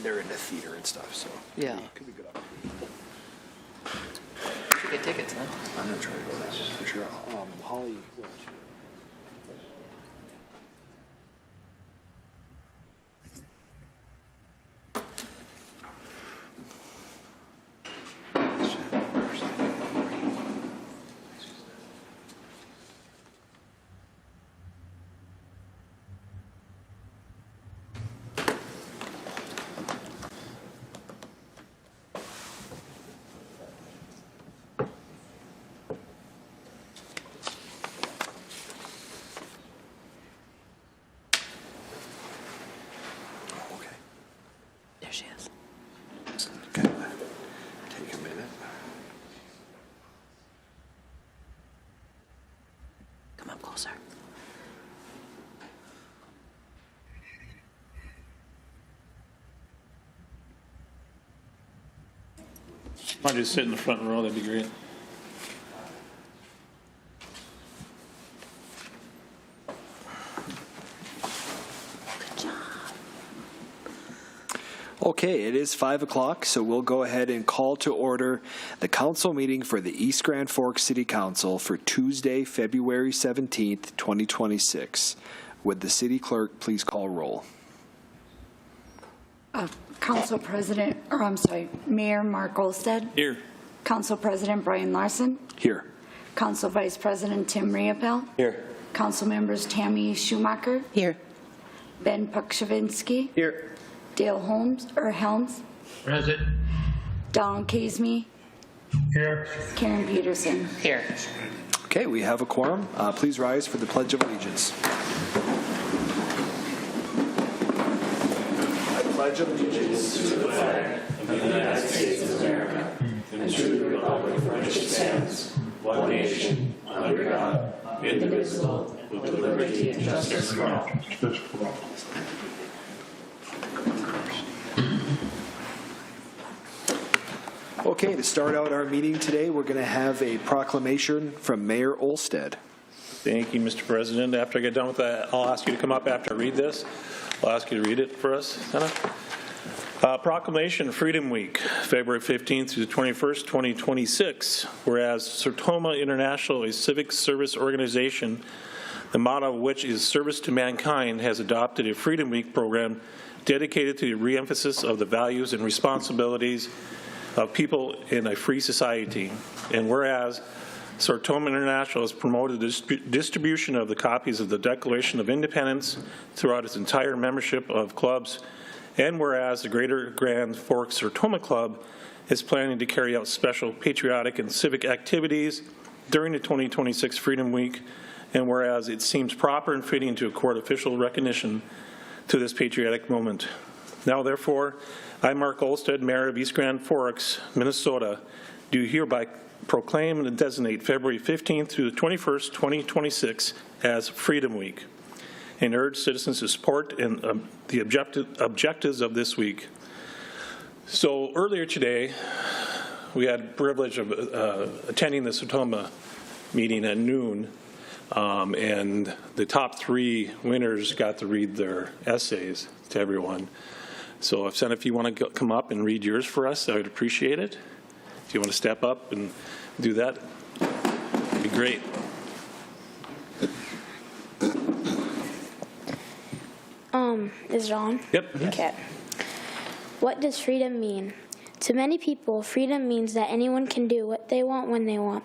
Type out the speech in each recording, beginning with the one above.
they're into theater and stuff, so Yeah. could be good opportunity. We should get tickets, huh? I'm gonna try to go there for sure. Holly. There she is. Okay. Take a minute. Come up closer. I'll just sit in the front row, that'd be great. Okay, it is 5 o'clock, so we'll go ahead and call to order the council meeting for the East Grand Forks City Council for Tuesday, February 17th, 2026. Would the city clerk please call roll? Council President, or I'm sorry, Mayor Mark Olsted. Here. Council President Brian Larson. Here. Council Vice President Tim Riopel. Here. Council members Tammy Schumacher. Here. Ben Pukshavinsky. Here. Dale Helms. Present. Donald Caseme. Here. Karen Peterson. Here. Okay, we have a quorum. Please rise for the Pledge of Allegiance. I pledge allegiance to the flag of the United States of America and to the republic for which it stands, one nation, under God, indivisible, with liberty and justice for all. Okay, to start out our meeting today, we're going to have a proclamation from Mayor Olsted. Thank you, Mr. President. After I get done with that, I'll ask you to come up after I read this. I'll ask you to read it for us, Hannah. Proclamation Freedom Week, February 15th through the 21st, 2026. Whereas Sertoma International, a civic service organization, the motto of which is service to mankind, has adopted a Freedom Week program dedicated to the re-emphasis of the values and responsibilities of people in a free society. And whereas Sertoma International has promoted the distribution of the copies of the Declaration of Independence throughout its entire membership of clubs, and whereas the Greater Grand Forks Sertoma Club is planning to carry out special patriotic and civic activities during the 2026 Freedom Week, and whereas it seems proper and fitting to accord official recognition to this patriotic moment. Now, therefore, I, Mark Olsted, Mayor of East Grand Forks, Minnesota, do hereby proclaim and designate February 15th through the 21st, 2026 as Freedom Week, and urge citizens to support and the objectives of this week. So earlier today, we had the privilege of attending the Sertoma meeting at noon, and the top 3 winners got to read their essays to everyone. So if you want to come up and read yours for us, I would appreciate it. If you want to step up and do that, it'd be great. Is it on? Yep. Okay. What does freedom mean? To many people, freedom means that anyone can do what they want when they want.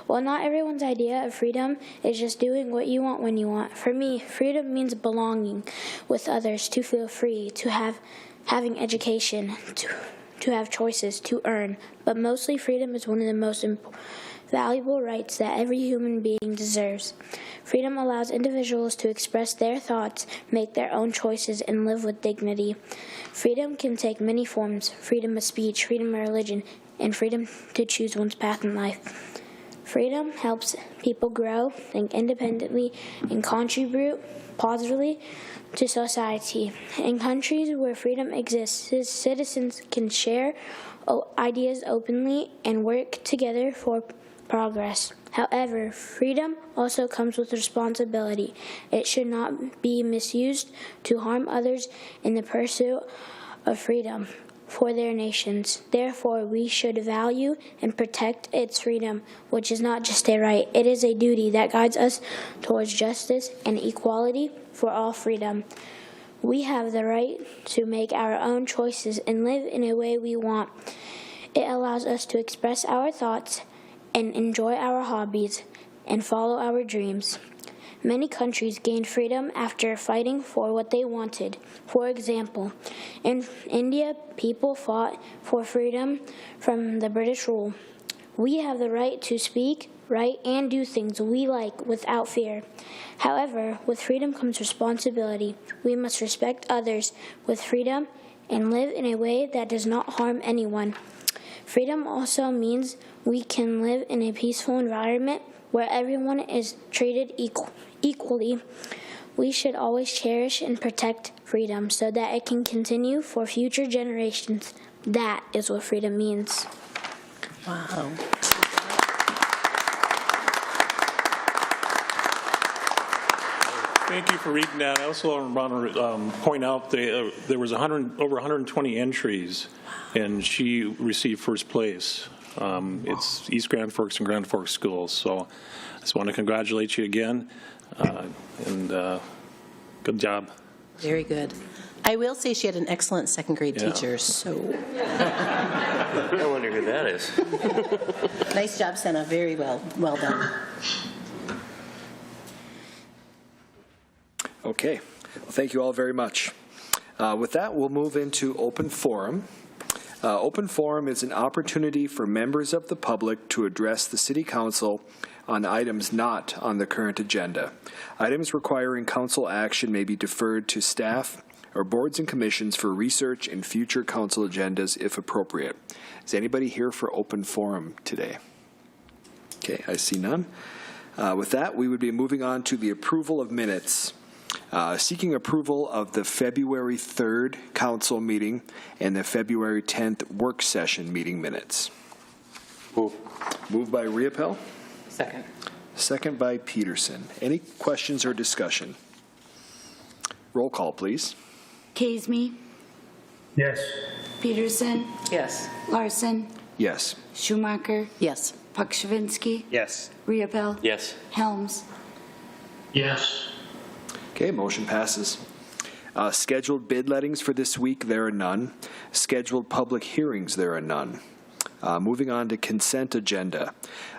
While not everyone's idea of freedom is just doing what you want when you want, for me, freedom means belonging with others, to feel free, to having education, to have choices, to earn. But mostly, freedom is one of the most valuable rights that every human being deserves. Freedom allows individuals to express their thoughts, make their own choices, and live with dignity. Freedom can take many forms: freedom of speech, freedom of religion, and freedom to choose one's path in life. Freedom helps people grow, think independently, and contribute positively to society. In countries where freedom exists, citizens can share ideas openly and work together for progress. However, freedom also comes with responsibility. It should not be misused to harm others in the pursuit of freedom for their nations. Therefore, we should value and protect its freedom, which is not just a right, it is a duty that guides us towards justice and equality for all freedom. We have the right to make our own choices and live in a way we want. It allows us to express our thoughts and enjoy our hobbies and follow our dreams. Many countries gained freedom after fighting for what they wanted. For example, in India, people fought for freedom from the British rule. We have the right to speak, write, and do things we like without fear. However, with freedom comes responsibility. We must respect others with freedom and live in a way that does not harm anyone. Freedom also means we can live in a peaceful environment where everyone is treated equally. We should always cherish and protect freedom so that it can continue for future generations. That is what freedom means. Wow. Thank you for reading that. I also want to point out there was over 120 entries, and she received first place. It's East Grand Forks and Grand Forks schools. So I just want to congratulate you again, and good job. Very good. I will say she had an excellent second grade Yeah. teacher, so I wonder who that is. nice job, Senna. Very well done. Okay. Well, thank you all very much. With that, we'll move into open forum. Open forum is an opportunity for members of the public to address the City Council on items not on the current agenda. Items requiring council action may be deferred to staff or boards and commissions for research and future council agendas if appropriate. Is anybody here for open forum today? Okay, I see none. With that, we would be moving on to the approval of minutes. Seeking approval of the February 3rd council meeting and the February 10th work session meeting minutes. Moved by Riepel. Second. Second by Peterson. Any questions or discussion? Roll call, please. Kasmi, Yes. Peterson, Yes. Larson, Yes. Schumacher, Yes. Pukshavinsky, Yes. Riepel, Yes. Helms. Yes. Okay, motion passes. Scheduled bid lettings for this week, there are none. Scheduled public hearings, there are none. Moving on to consent agenda.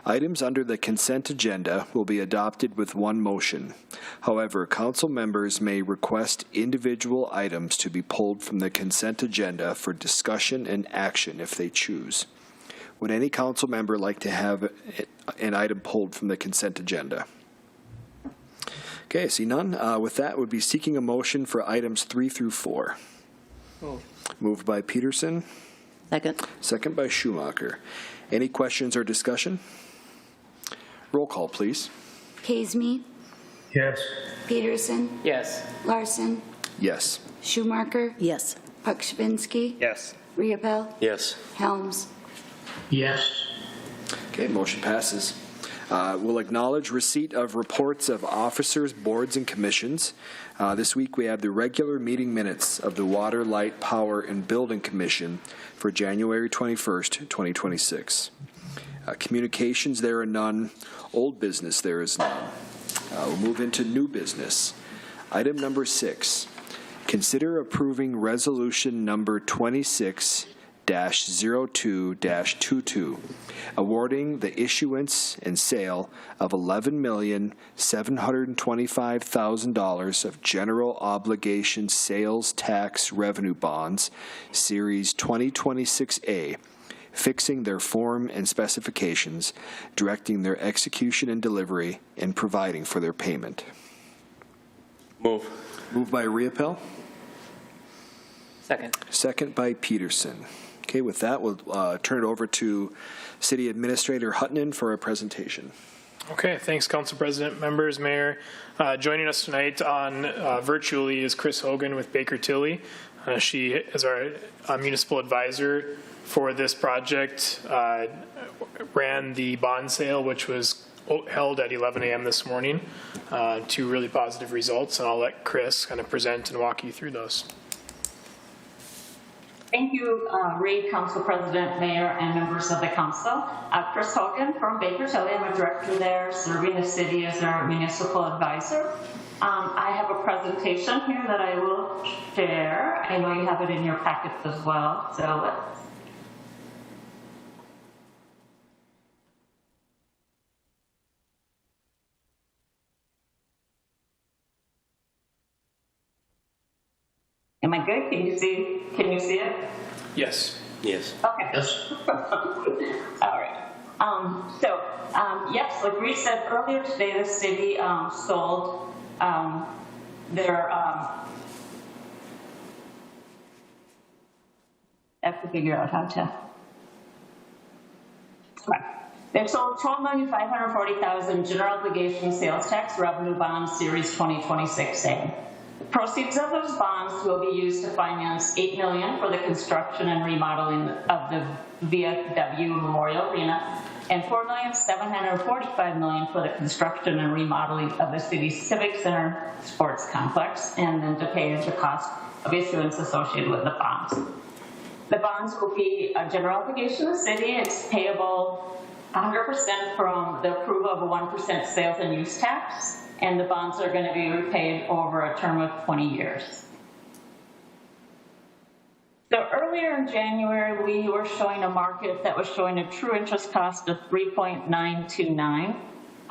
Items under the consent agenda will be adopted with one motion. However, council members may request individual items to be pulled from the consent agenda for discussion and action if they choose. Would any council member like to have an item pulled from the consent agenda? Okay, I see none. With that, would be seeking a motion for items 3 through 4. Moved by Peterson. Second. Second by Schumacher. Any questions or discussion? Roll call, please. Kasmi, Yes. Peterson, Yes. Larson, Yes. Schumacher, Yes. Pukshavinsky, Yes. Riepel, Yes. Helms. Yes. Okay, motion passes. We'll acknowledge receipt of reports of officers, boards, and commissions. This week we have the regular meeting minutes of the Water, Light, Power, and Building Commission for January 21st, 2026. Communications, there are none. Old business, there is none. We'll move into new business. Item number 6. Consider approving resolution number 26-02-22, awarding the issuance and sale of $11,725,000 of general obligation sales tax revenue bonds, Series 2026A, fixing their form and specifications, directing their execution and delivery, and providing for their payment. Move. Moved by Riepel. Second. Second by Peterson. Okay, with that, we'll turn it over to City Administrator Hutton for a presentation. Okay, thanks, Council President, members, Mayor. Joining us tonight on virtually is Chris Hogan with Baker Tilly. She is our municipal advisor for this project, ran the bond sale, which was held at 11 a.m. this morning, to really positive results, and I'll let Chris kind of present and walk you through those. Thank you, Reid, Council President, Mayor, and members of the council. Chris Hogan from Baker Tilly. I'm a director there, serving the city as our municipal advisor. I have a presentation here that I will share. I know you have it in your packets as well. So am I good? Can you see it? Yes. Yes. Okay. Yes. All right. Yes, like Reid said earlier today, the city sold their, I have to figure out how to. Right. They've sold 12,540,000 general obligation sales tax revenue bonds series 2026A. Proceeds of those bonds will be used to finance $8 million for the construction and remodeling of the VFW Memorial Arena and $4,745 million for the construction and remodeling of the city's Civic Center Sports Complex, and then to pay the cost of issuance associated with the bonds. The bonds will be a general obligation of the city. It's payable 100% from the approval of a 1% sales and use tax, and the bonds are going to be repaid over a term of 20 years. So earlier in January, we were showing a market that was showing a true interest cost of 3.929.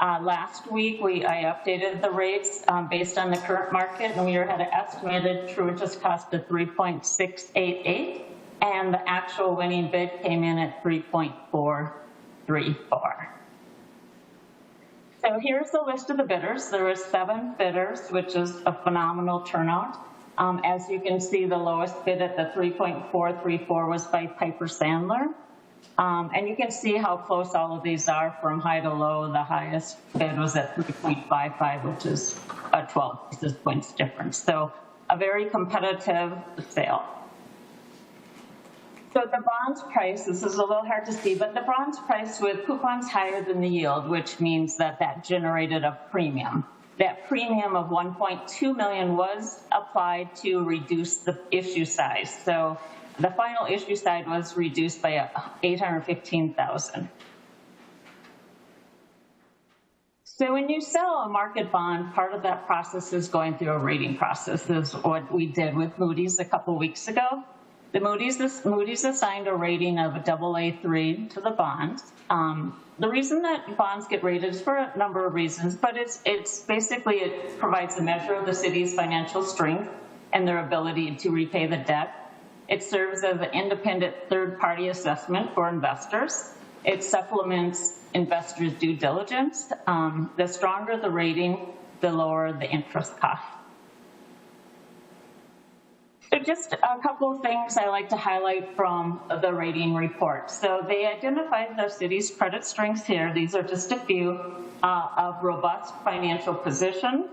Last week, I updated the rates based on the current market, and we had an estimated true interest cost of 3.688, and the actual winning bid came in at 3.434. So here's the list of the bidders. There were 7 bidders, which is a phenomenal turnout. As you can see, the lowest bid at the 3.434 was by Piper Sandler. And you can see how close all of these are from high to low. The highest bid was at 3.55, which is a 12 basis points difference. So a very competitive sale. So the bonds price, this is a little hard to see, but the bonds price with coupons higher than the yield, which means that generated a premium. That premium of 1.2 million was applied to reduce the issue size. So the final issue size was reduced by 815,000. So when you sell a market bond, part of that process is going through a rating process. This is what we did with Moody's a couple weeks ago. The Moody's assigned a rating of a AA3 to the bonds. The reason that bonds get rated is for a number of reasons, but it's basically, it provides a measure of the city's financial strength and their ability to repay the debt. It serves as an independent third-party assessment for investors. It supplements investors' due diligence. The stronger the rating, the lower the interest cost. So just a couple of things I like to highlight from the rating report. So they identified the city's credit strengths here. These are just a few of robust financial position,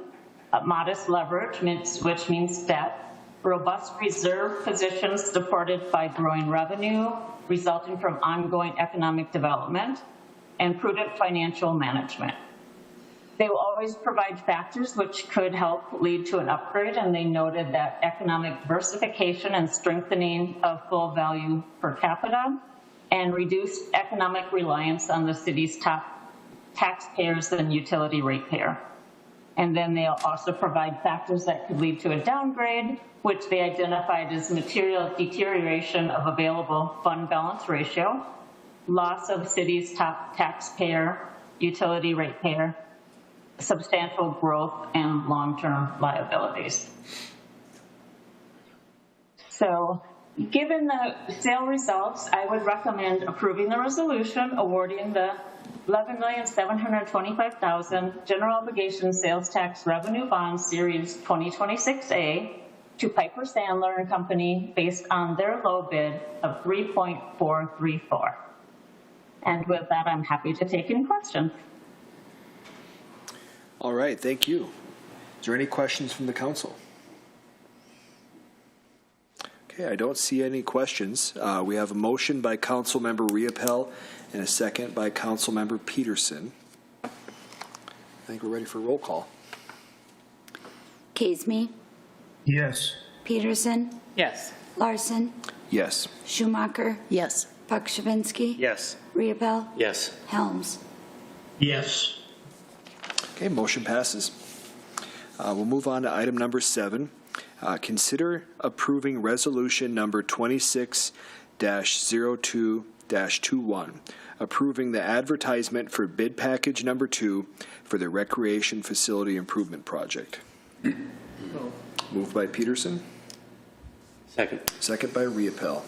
modest leverage, which means debt, robust reserve positions supported by growing revenue resulting from ongoing economic development, and prudent financial management. They will always provide factors which could help lead to an upgrade, and they noted that economic diversification and strengthening of full value per capita and reduced economic reliance on the city's top taxpayers and utility ratepayer. And then they'll also provide factors that could lead to a downgrade, which they identified as material deterioration of available fund balance ratio, loss of city's top taxpayer, utility ratepayer, substantial growth, and long-term liabilities. So given the sale results, I would recommend approving the resolution awarding the $11,725,000 general obligation sales tax revenue bond series 2026A to Piper Sandler and Company based on their low bid of 3.434. And with that, I'm happy to take any questions. All right, thank you. Is there any questions from the council? Okay, I don't see any questions. We have a motion by Councilmember Riopel and a second by Councilmember Peterson. I think we're ready for roll call. Caseme, Yes. Peterson, Yes. Larson, Yes. Schumacher, Yes. Pakshavinsky, Yes. Riepel, Yes. Helms. Yes. Okay, motion passes. We'll move on to item number 7. Consider approving resolution number 26-02-21, approving the advertisement for bid package number 2 for the Recreation Facility Improvement Project. Moved by Peterson, Second. second by Riepel.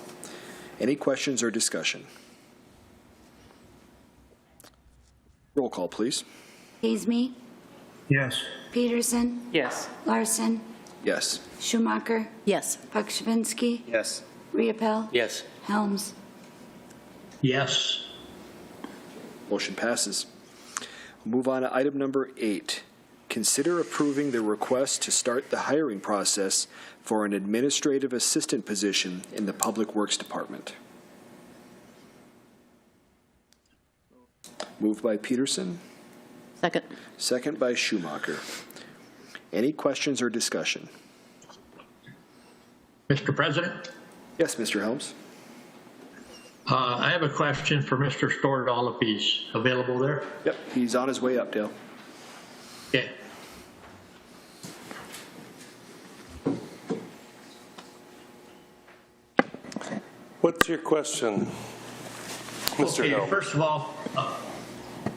Any questions or discussion? Roll call, please. Haisme, Yes. Peterson, Yes. Larson, Yes. Schumacher, Yes. Pakshavinsky, Yes. Riepel, Yes. Helms. Yes. Motion passes. We'll move on to item number 8. Consider approving the request to start the hiring process for an administrative assistant position in the Public Works Department. Moved by Peterson, Second. second by Schumacher. Any questions or discussion? Mr. President, Yes, Mr. Helms? I have a question for Mr. Stordahl if he's available there. Yep, he's on his way up, Dale. Okay. What's your question, Mr. Okay, Hill? first of all,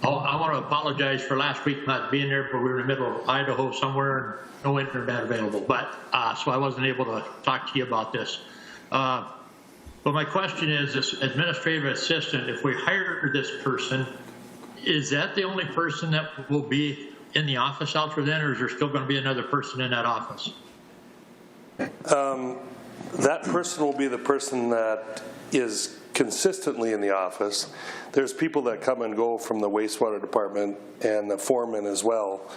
I want to apologize for last week not being there, but we were in the middle of Idaho somewhere and no internet available. But so I wasn't able to talk to you about this. But my question is, this administrative assistant, if we hire this person, is that the only person that will be in the office out there then, or is there still going to be another person in that office? That person will be the person that is consistently in the office. There's people that come and go from the wastewater department and the foreman as well.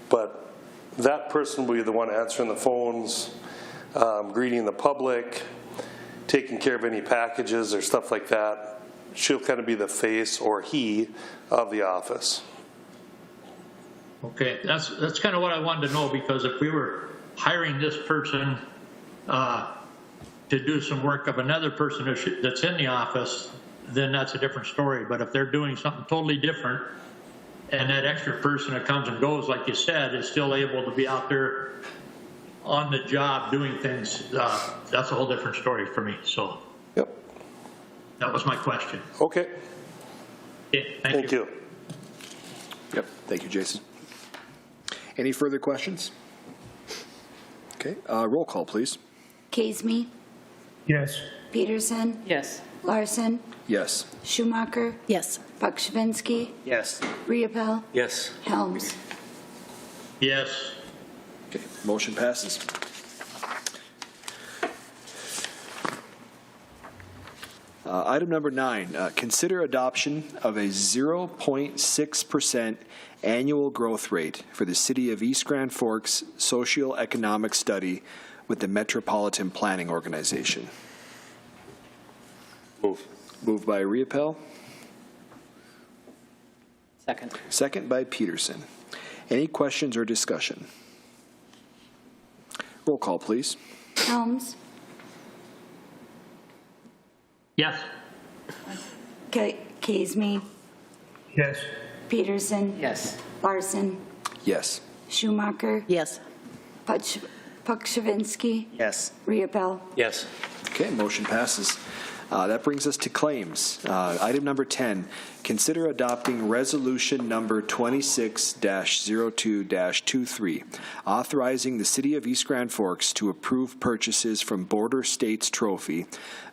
But that person will be the one answering the phones, greeting the public, taking care of any packages or stuff like that. She'll kind of be the face, or he, of the office. Okay, that's kind of what I wanted to know, because if we were hiring this person to do some work of another person that's in the office, then that's a different story. But if they're doing something totally different, and that extra person that comes and goes, like you said, is still able to be out there on the job doing things, that's a whole different story for me. So Yep. that was my question. Okay. Okay, Thank you. Yep, thank you, Jason. Any further questions? Okay, roll call, please. Haisme, Yes. Peterson, Yes. Larson, Yes. Schumacher, Yes. Pakshavinsky, Yes. Riepel, Yes. Helms. Yes. Okay, motion passes. Item number 9, consider adoption of a 0.6% annual growth rate for the City of East Grand Forks Socioeconomic Study with the Metropolitan Planning Organization. Move. Moved by Riepel, Second. second by Peterson. Any questions or discussion? Roll call, please. Helms, Yes. Haisme, Yes. Peterson, Yes. Larson, Yes. Schumacher, Yes. Pakshavinsky, Yes. Riepel. Yes. Okay, motion passes. That brings us to claims. Item number 10, consider adopting resolution number 26-02-23, authorizing the City of East Grand Forks to approve purchases from Border States Trophy,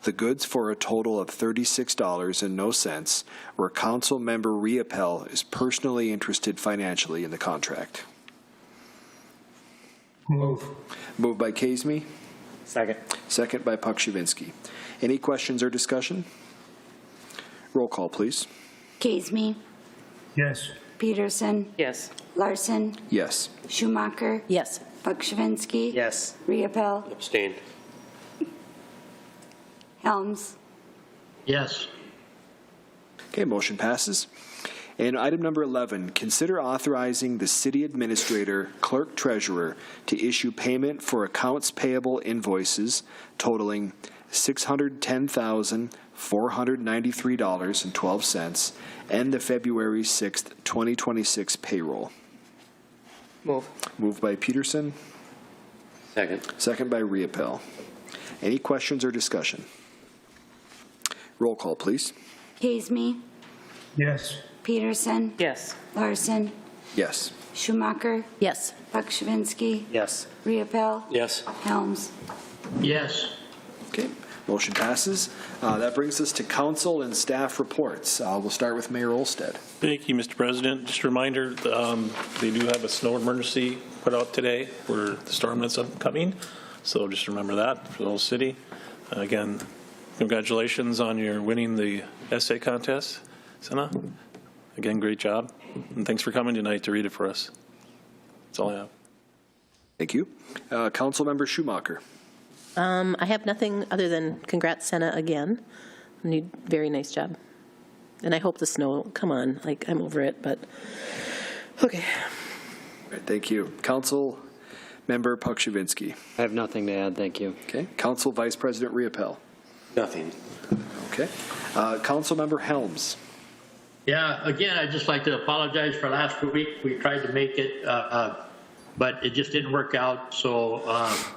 the goods for a total of $36.00, where Council Member Riepel is personally interested financially in the contract. Move. Moved by Haisme, Second. second by Pakshavinsky. Any questions or discussion? Roll call, please. Haisme, Yes. Peterson, Yes. Larson, Yes. Schumacher, Yes. Pakshavinsky, Yes. Riepel, Abstained. Helms. Yes. Okay, motion passes. And item number 11, consider authorizing the city administrator, clerk treasurer to issue payment for accounts payable invoices totaling $610,493.12, and the February 6th, 2026 payroll. Move. Moved by Peterson, Second. second by Riepel. Any questions or discussion? Roll call, please. Hazeme, Yes. Peterson, Yes. Larson, Yes. Schumacher, Yes. Buckschwinski, Yes. Riepel, Yes. Helms. Yes. Okay, motion passes. That brings us to council and staff reports. We'll start with Mayor Olstead. Thank you, Mr. President. Just a reminder, they do have a snow emergency put out today for the storm that's upcoming. So just remember that for the whole city. Again, congratulations on your winning the essay contest, Senna. Again, great job. And thanks for coming tonight to read it for us. That's all I have. Thank you. Councilmember Schumacher. I have nothing other than congrats, Senna, again. Very nice job. And I hope the snow, come on, like, I'm over it, but, okay. All right, thank you. Councilmember Buckschwinski. I have nothing to add, thank you. Okay. Council Vice President Riepel. Nothing. Okay. Councilmember Helms. Yeah, again, I'd just like to apologize for last week. We tried to make it, but it just didn't work out. So,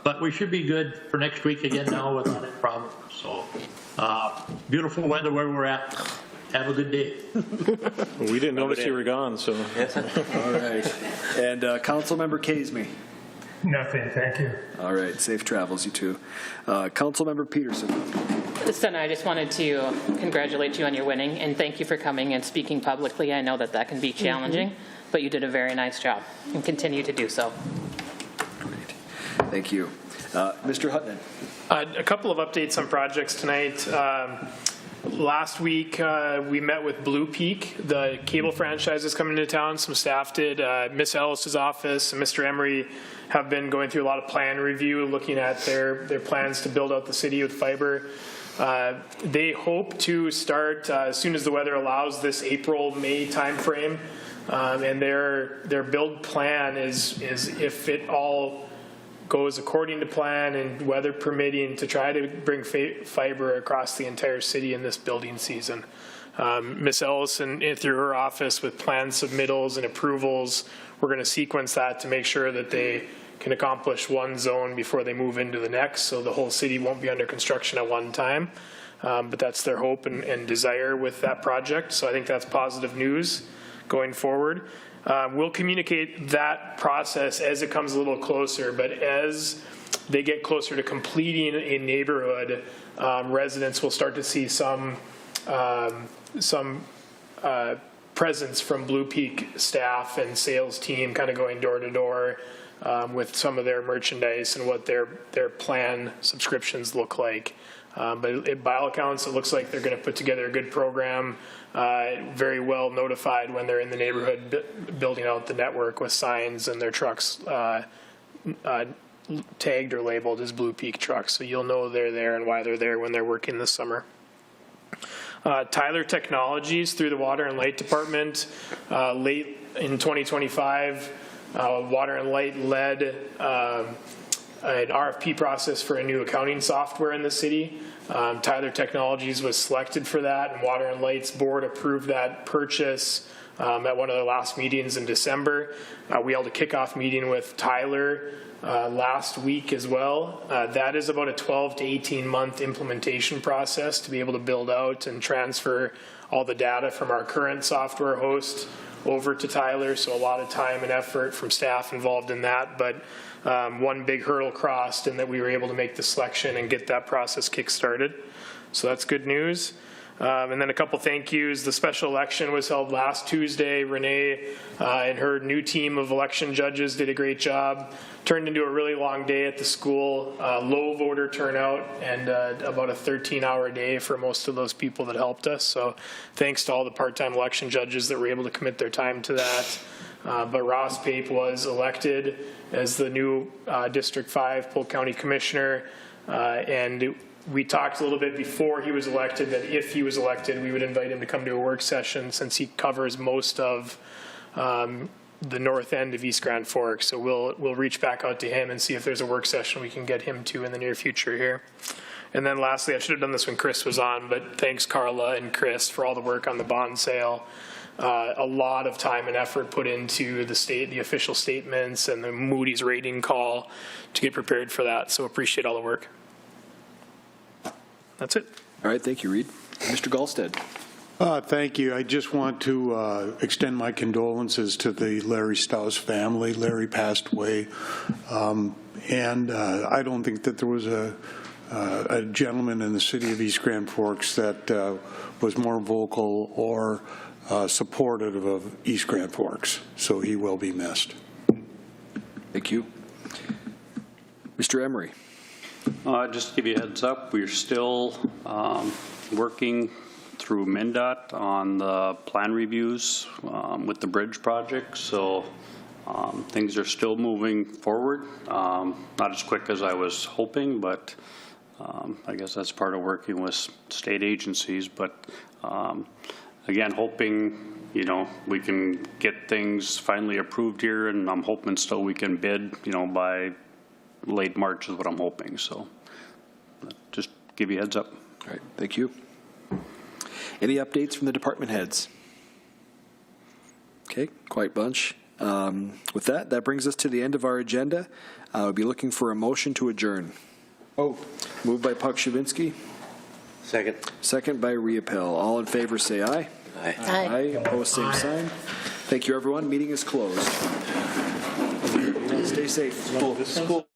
but we should be good for next week again now without any problem. So, beautiful weather where we're at. Have a good day. Well, we didn't notice you were gone, so. All right. And Councilmember Hazeme. Nothing, thank you. All right. Safe travels, you two. Councilmember Peterson. Senna, I just wanted to congratulate you on your winning and thank you for coming and speaking publicly. I know that that can be challenging, but you did a very nice job and continue to do so. Great. Thank you. Mr. Hutton. A couple of updates on projects tonight. Last week, we met with Blue Peak. The cable franchise is coming to town. Some staff did. Miss Ellis's office and Mr. Emery have been going through a lot of plan review, looking at their plans to build out the city with fiber. They hope to start as soon as the weather allows, this April-May timeframe. And their build plan is if it all goes according to plan and weather permitting, to try to bring fiber across the entire city in this building season. Ms. Ellison, through her office with plan submittals and approvals, we're going to sequence that to make sure that they can accomplish one zone before they move into the next, so the whole city won't be under construction at one time. But that's their hope and desire with that project, so I think that's positive news going forward. We'll communicate that process as it comes a little closer, but as they get closer to completing a neighborhood, residents will start to see some presence from Blue Peak staff and sales team kind of going door to door with some of their merchandise and what their plan subscriptions look like. But by all accounts, it looks like they're going to put together a good program, very well notified when they're in the neighborhood building out the network with signs and their trucks tagged or labeled as Blue Peak trucks. So you'll know they're there and why they're there when they're working this summer. Tyler Technologies through the Water and Light Department, late in 2025, Water and Light led an RFP process for a new accounting software in the city. Tyler Technologies was selected for that, and Water and Light's board approved that purchase at one of their last meetings in December. We held a kickoff meeting with Tyler last week as well. That is about a 12 to 18 month implementation process to be able to build out and transfer all the data from our current software host over to Tyler. So a lot of time and effort from staff involved in that, but one big hurdle crossed in that we were able to make the selection and get that process kick-started. So that's good news. And then a couple thank yous. The special election was held last Tuesday. Renee and her new team of election judges did a great job. Turned into a really long day at the school, low voter turnout, and about a 13-hour day for most of those people that helped us. So thanks to all the part-time election judges that were able to commit their time to that. But Ross Pape was elected as the new District 5 Polk County Commissioner, and we talked a little bit before he was elected that if he was elected, we would invite him to come to a work session since he covers most of the north end of East Grand Forks. So we'll reach back out to him and see if there's a work session we can get him to in the near future here. And then lastly, I should have done this when Chris was on, but thanks Carla and Chris for all the work on the bond sale. A lot of time and effort put into the official statements and the Moody's rating call to get prepared for that. So appreciate all the work. That's it. All right, thank you, Reed. Mr. Gallstead. Thank you. I just want to extend my condolences to the Larry Strauss family. Larry passed away, and I don't think that there was a gentleman in the city of East Grand Forks that was more vocal or supportive of East Grand Forks. So he will be missed. Thank you. Mr. Emery. Just to give you a heads up, we're still working through MnDOT on the plan reviews with the bridge project. So things are still moving forward. Not as quick as I was hoping, but I guess that's part of working with state agencies. But again, hoping, we can get things finally approved here, and I'm hoping still we can bid, by late March is what I'm hoping. So just give you a heads up. All right, thank you. Any updates from the department heads? Okay, quiet bunch. With that brings us to the end of our agenda. We'll be looking for a motion to adjourn. Moved by Puck-Shavinsky. Second. Second by Riopel. All in favor say aye. Aye. Aye. Opposed, same sign. Thank you, everyone. Meeting is closed. Stay safe. School.